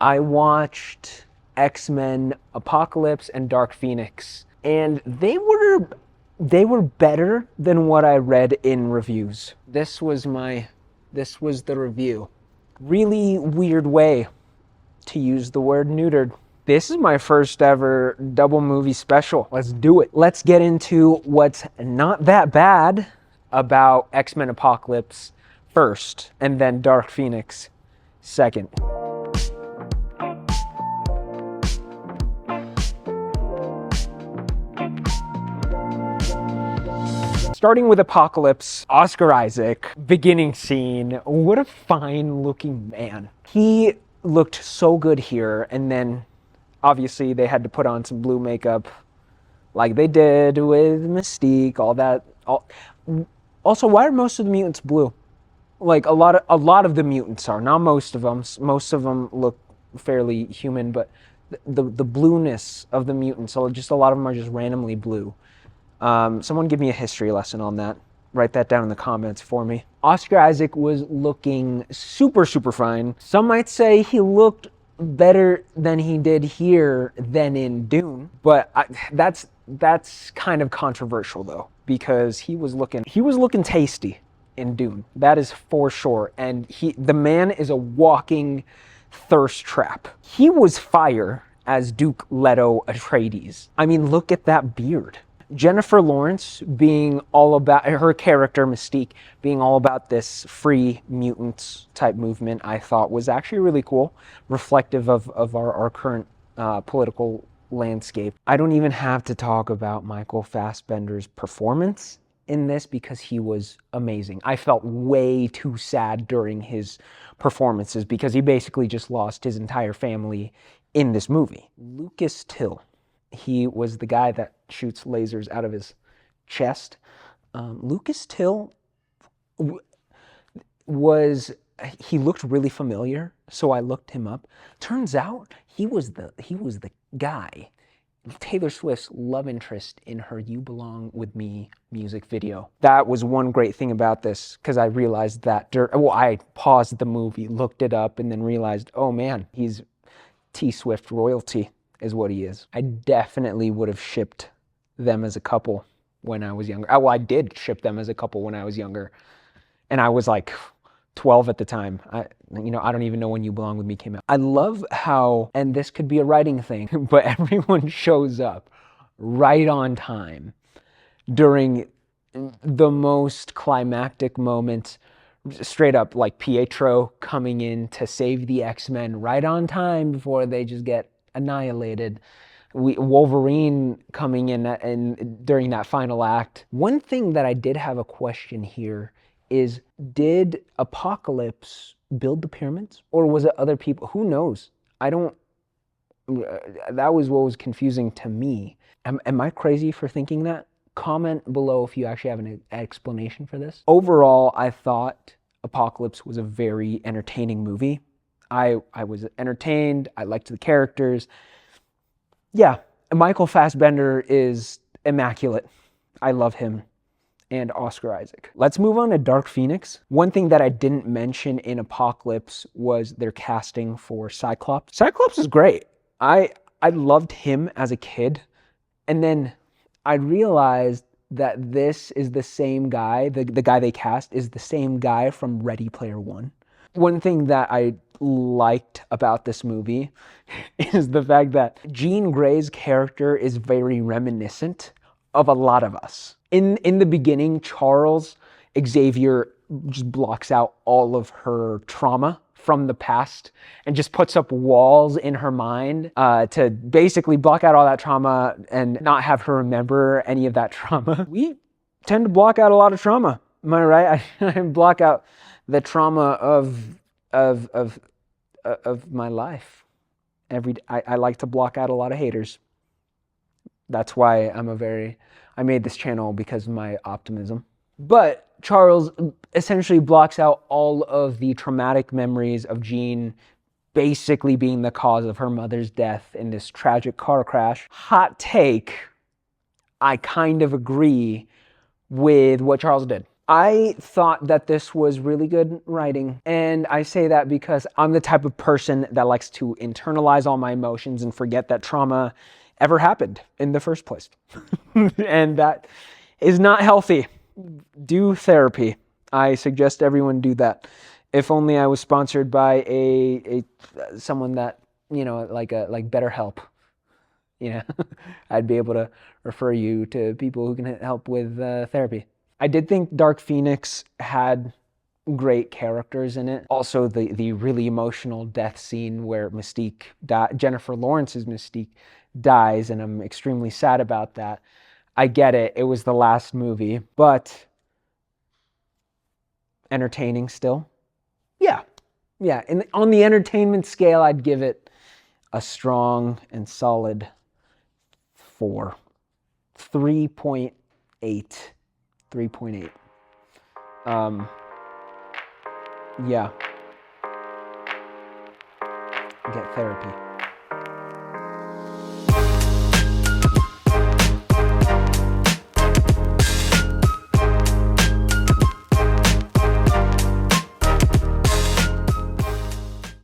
I watched X-Men Apocalypse and Dark Phoenix, and they were better than what I read in reviews. This was the review. Really weird way to use the word neutered. This is my first ever double movie special. Let's do it. Let's get into what's not that bad about X-Men Apocalypse first, and then Dark Phoenix second. Starting with Apocalypse, Oscar Isaac, beginning scene. What a fine looking man. He looked so good here, and then obviously they had to put on some blue makeup like they did with Mystique, all that. Also, why are most of the mutants blue? Like a lot of the mutants are, not most of them. Most of them look fairly human, but the blueness of the mutants, so just a lot of them are just randomly blue. Someone give me a history lesson on that. Write that down in the comments for me. Oscar Isaac was looking super fine. Some might say he looked better than he did here than in Dune, but that's kind of controversial though, because he was looking tasty in Dune. That is for sure. And the man is a walking thirst trap. He was fire as Duke Leto Atreides. I mean, look at that beard. Jennifer Lawrence being all about, her character Mystique being all about this free mutants type movement, I thought was actually really cool, reflective of our current political landscape. I don't even have to talk about Michael Fassbender's performance in this because he was amazing. I felt way too sad during his performances because he basically just lost his entire family in this movie. Lucas Till. He was the guy that shoots lasers out of his chest. Lucas Till he looked really familiar, so I looked him up. Turns out he was the guy, Taylor Swift's love interest in her "You Belong With Me" music video. That was one great thing about this, because I realized that I paused the movie, looked it up, and then realized, oh man, he's T Swift royalty. Is what he is. I definitely would have shipped them as a couple when I was younger. Well, I did ship them as a couple when I was younger, and I was like 12 at the time. I don't even know when "You Belong With Me" came out. I love how, and this could be a writing thing, but everyone shows up right on time during the most climactic moments. Straight up, like Pietro coming in to save the X-Men right on time before they just get annihilated. Wolverine coming in and during that final act. One thing that I did have a question here is, did Apocalypse build the pyramids, or was it other people? Who knows? That was what was confusing to me. Am I crazy for thinking that? Comment below if you actually have an explanation for this. Overall, I thought Apocalypse was a very entertaining movie. I was entertained. I liked the characters. Yeah, Michael Fassbender is immaculate. I love him. And Oscar Isaac. Let's move on to Dark Phoenix. One thing that I didn't mention in Apocalypse was their casting for Cyclops. Cyclops is great. I loved him as a kid. And then I realized that this is the same guy, the guy they cast is the same guy from Ready Player One. One thing that I liked about this movie is the fact that Jean Grey's character is very reminiscent of a lot of us. In the beginning, Charles Xavier just blocks out all of her trauma from the past and just puts up walls in her mind to basically block out all that trauma and not have her remember any of that trauma. We tend to block out a lot of trauma. Am I right? I block out the trauma of my life. I like to block out a lot of haters. That's why I made this channel, because of my optimism. But Charles essentially blocks out all of the traumatic memories of Jean basically being the cause of her mother's death in this tragic car crash. Hot take, I kind of agree with what Charles did. I thought that this was really good writing, and I say that because I'm the type of person that likes to internalize all my emotions and forget that trauma ever happened in the first place. And that is not healthy. Do therapy. I suggest everyone do that. If only I was sponsored by a someone that, like BetterHelp. I'd be able to refer you to people who can help with therapy. I did think Dark Phoenix had great characters in it. Also, the really emotional death scene where Jennifer Lawrence's Mystique dies, and I'm extremely sad about that. I get it. It was the last movie, but entertaining still. Yeah. Yeah. And on the entertainment scale, I'd give it a strong and solid 4. 3.8. 3.8. Yeah. Get therapy.